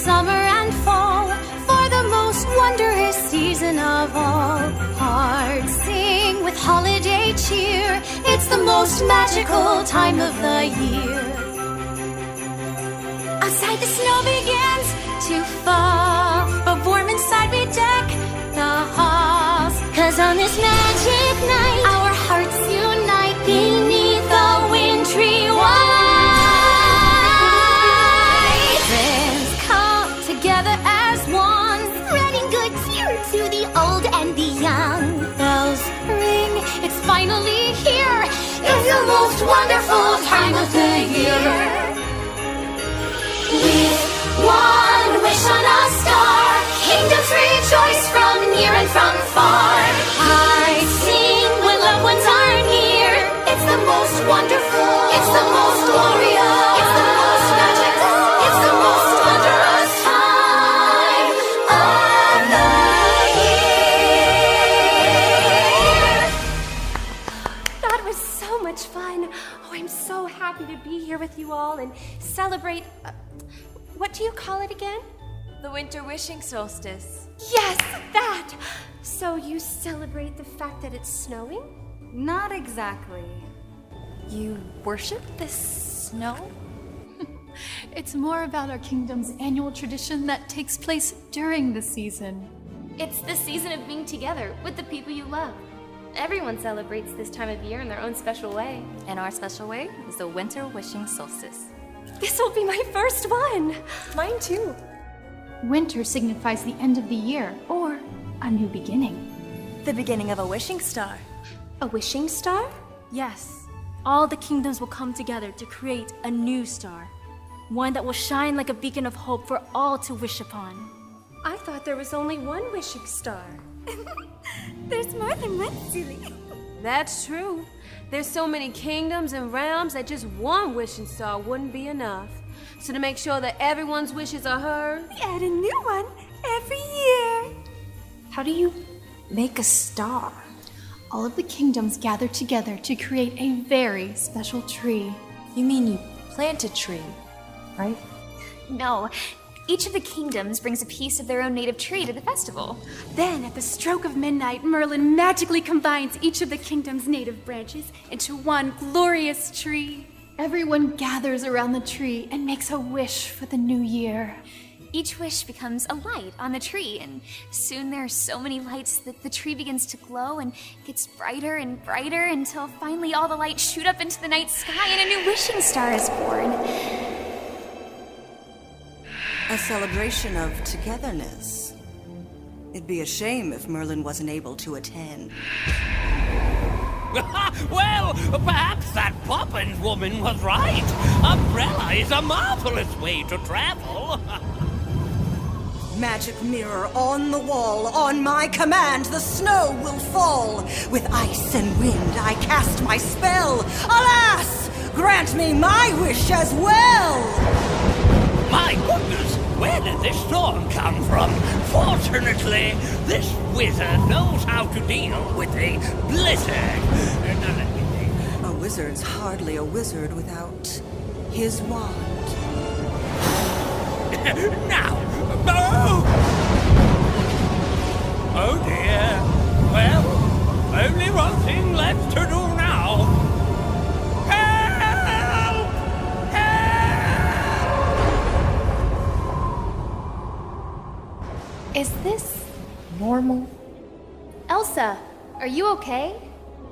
summer and fall, for the most wondrous season of all. Hearts sing with holiday cheer, it's the most magical time of the year. Outside the snow begins to fall, but warm inside we deck the halls. 'Cause on this magic night, our hearts unite beneath the wintry white. Friends come together as one, spreading good cheer to the old and the young. Bells ring, it's finally here. It's the most wonderful time of the year. With one wish on a star, kingdoms rejoice from near and from far. Hearts sing when loved ones are near. It's the most wonderful, it's the most glorious, it's the most magical, it's the most wondrous time of the year. That was so much fun. Oh, I'm so happy to be here with you all and celebrate... what do you call it again? The winter wishing solstice. Yes, that! So you celebrate the fact that it's snowing? Not exactly. You worship the snow? It's more about our kingdom's annual tradition that takes place during the season. It's the season of being together with the people you love. Everyone celebrates this time of year in their own special way. And our special way is the winter wishing solstice. This will be my first one! Mine too. Winter signifies the end of the year, or a new beginning. The beginning of a wishing star. A wishing star? Yes. All the kingdoms will come together to create a new star. One that will shine like a beacon of hope for all to wish upon. I thought there was only one wishing star. There's more than one, Julie. That's true. There's so many kingdoms and realms that just one wishing star wouldn't be enough. So to make sure that everyone's wishes are heard, We add a new one every year. How do you make a star? All of the kingdoms gather together to create a very special tree. You mean you plant a tree, right? No, each of the kingdoms brings a piece of their own native tree to the festival. Then, at the stroke of midnight, Merlin magically combines each of the kingdom's native branches into one glorious tree. Everyone gathers around the tree and makes a wish for the new year. Each wish becomes a light on the tree, and soon there are so many lights that the tree begins to glow and gets brighter and brighter until finally all the lights shoot up into the night sky and a new wishing star is born. A celebration of togetherness. It'd be a shame if Merlin wasn't able to attend. Well, perhaps that Poppins woman was right. Umbrella is a marvelous way to travel. Magic mirror on the wall, on my command the snow will fall. With ice and wind I cast my spell. Alas, grant me my wish as well. My goodness, where did this storm come from? Fortunately, this wizard knows how to deal with a blizzard. Now, let me think. A wizard's hardly a wizard without his wand. Now, oh! Oh dear. Well, only one thing left to do now. Help! Help! Is this normal? Elsa, are you okay?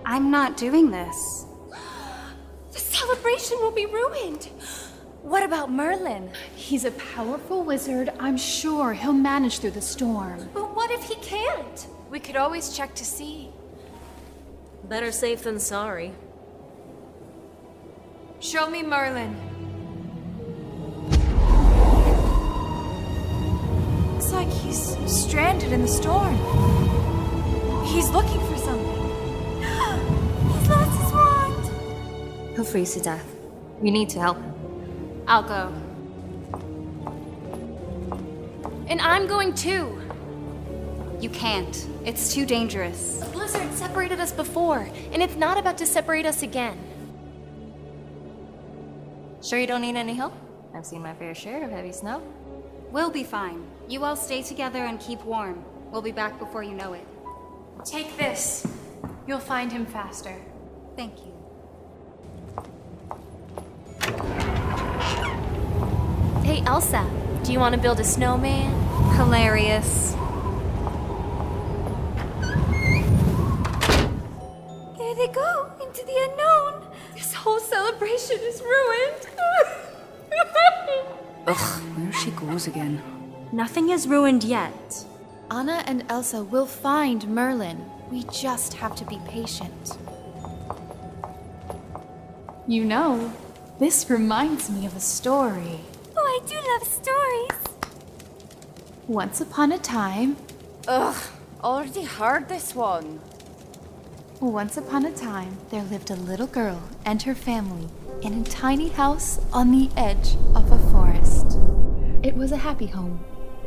I'm not doing this. The celebration will be ruined. What about Merlin? He's a powerful wizard. I'm sure he'll manage through the storm. But what if he can't? We could always check to see. Better safe than sorry. Show me Merlin. Looks like he's stranded in the storm. He's looking for something. He's lost his wand. He'll freeze to death. We need to help him. I'll go. And I'm going too. You can't. It's too dangerous. The blizzard separated us before, and it's not about to separate us again. Sure you don't need any help? I've seen my fair share of heavy snow. We'll be fine. You all stay together and keep warm. We'll be back before you know it. Take this. You'll find him faster. Thank you. Hey, Elsa, do you want to build a snowman? Hilarious. There they go, into the unknown. This whole celebration is ruined. Ugh, there she goes again. Nothing is ruined yet. Anna and Elsa will find Merlin. We just have to be patient. You know, this reminds me of a story. Oh, I do love stories. Once upon a time, Ugh, already heard this one. once upon a time, there lived a little girl and her family in a tiny house on the edge of a forest. It was a happy home.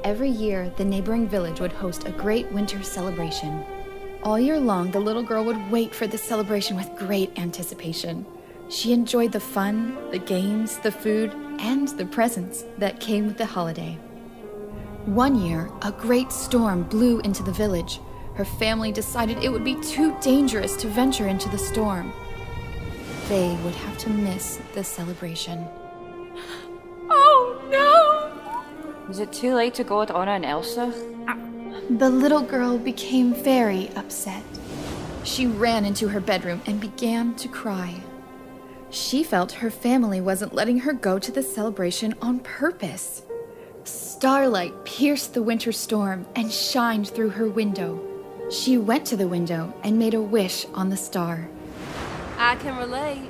Every year, the neighboring village would host a great winter celebration. All year long, the little girl would wait for this celebration with great anticipation. She enjoyed the fun, the games, the food, and the presents that came with the holiday. One year, a great storm blew into the village. Her family decided it would be too dangerous to venture into the storm. They would have to miss the celebration. Oh, no! Is it too late to go with Anna and Elsa? The little girl became very upset. She ran into her bedroom and began to cry. She felt her family wasn't letting her go to the celebration on purpose. Starlight pierced the winter storm and shined through her window. She went to the window and made a wish on the star. I can relate.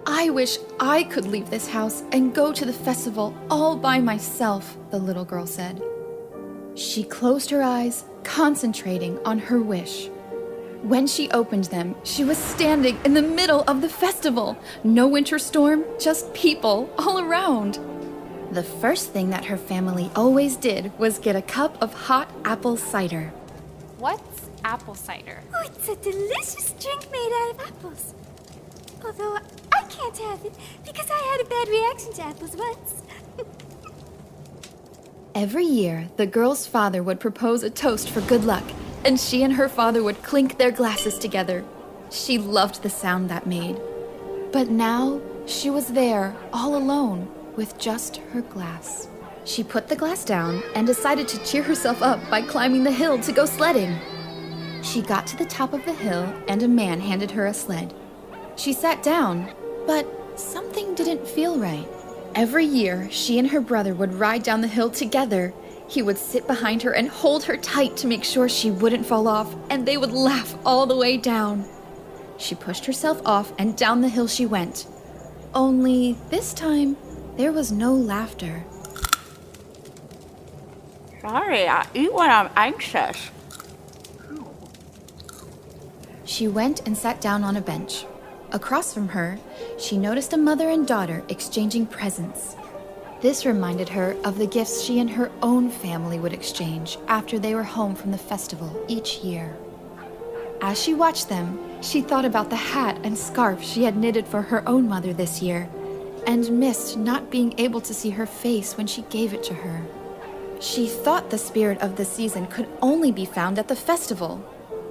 I wish I could leave this house and go to the festival all by myself, the little girl said. She closed her eyes, concentrating on her wish. When she opened them, she was standing in the middle of the festival. No winter storm, just people all around. The first thing that her family always did was get a cup of hot apple cider. What's apple cider? Oh, it's a delicious drink made out of apples. Although I can't have it because I had a bad reaction to apples once. Every year, the girl's father would propose a toast for good luck, and she and her father would clink their glasses together. She loved the sound that made. But now, she was there, all alone, with just her glass. She put the glass down and decided to cheer herself up by climbing the hill to go sledding. She got to the top of the hill, and a man handed her a sled. She sat down, but something didn't feel right. Every year, she and her brother would ride down the hill together. He would sit behind her and hold her tight to make sure she wouldn't fall off, and they would laugh all the way down. She pushed herself off, and down the hill she went. Only this time, there was no laughter. Sorry, I eat when I'm anxious. She went and sat down on a bench. Across from her, she noticed a mother and daughter exchanging presents. This reminded her of the gifts she and her own family would exchange after they were home from the festival each year. As she watched them, she thought about the hat and scarf she had knitted for her own mother this year, and missed not being able to see her face when she gave it to her. She thought the spirit of the season could only be found at the festival,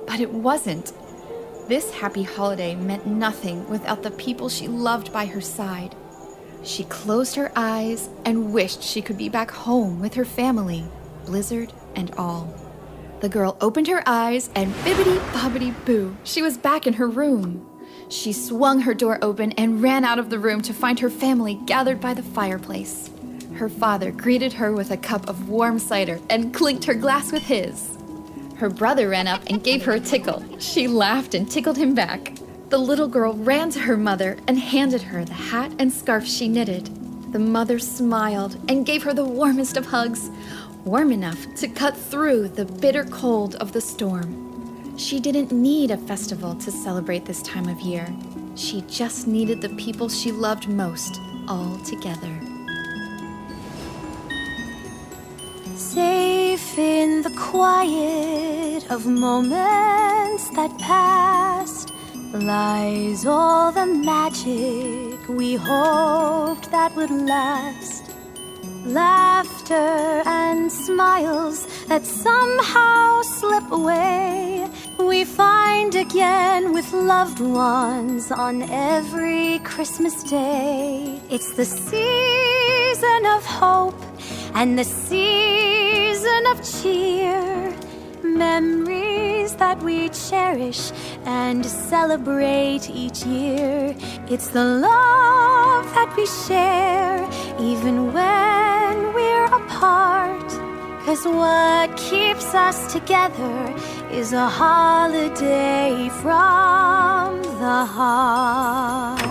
but it wasn't. This happy holiday meant nothing without the people she loved by her side. She closed her eyes and wished she could be back home with her family, blizzard and all. The girl opened her eyes and bibbidi-bobbidi-boo, she was back in her room. She swung her door open and ran out of the room to find her family gathered by the fireplace. Her father greeted her with a cup of warm cider and clinked her glass with his. Her brother ran up and gave her a tickle. She laughed and tickled him back. The little girl ran to her mother and handed her the hat and scarf she knitted. The mother smiled and gave her the warmest of hugs, warm enough to cut through the bitter cold of the storm. She didn't need a festival to celebrate this time of year. She just needed the people she loved most all together. Safe in the quiet of moments that passed lies all the magic we hoped that would last. laughter and smiles that somehow slip away. We find again with loved ones on every Christmas day. It's the season of hope and the season of cheer. Memories that we cherish and celebrate each year. It's the love that we share even when we're apart. 'Cause what keeps us together is a holiday from the heart.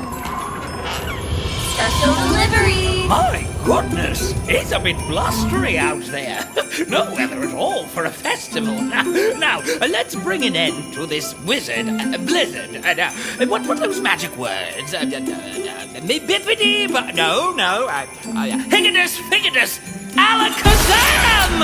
Special delivery! My goodness, it's a bit blustery out there. No weather at all for a festival. Now, let's bring an end to this blizzard. What were those magic words? Bippity, no. Higgidus, alakazam!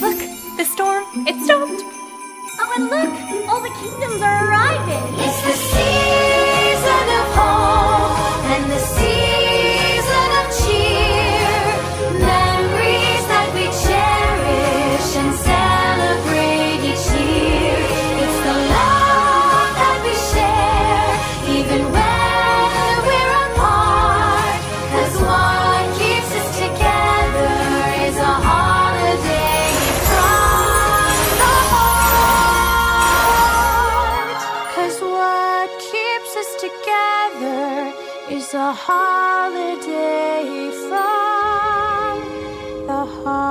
Look, the storm, it stopped. Oh, and look, all the kingdoms are arriving. It's the season of hope and the season of cheer. Memories that we cherish and celebrate each year. It's the love that we share even when we're apart. 'Cause what keeps us together is a holiday from the heart. 'Cause what keeps us together is a holiday from the heart.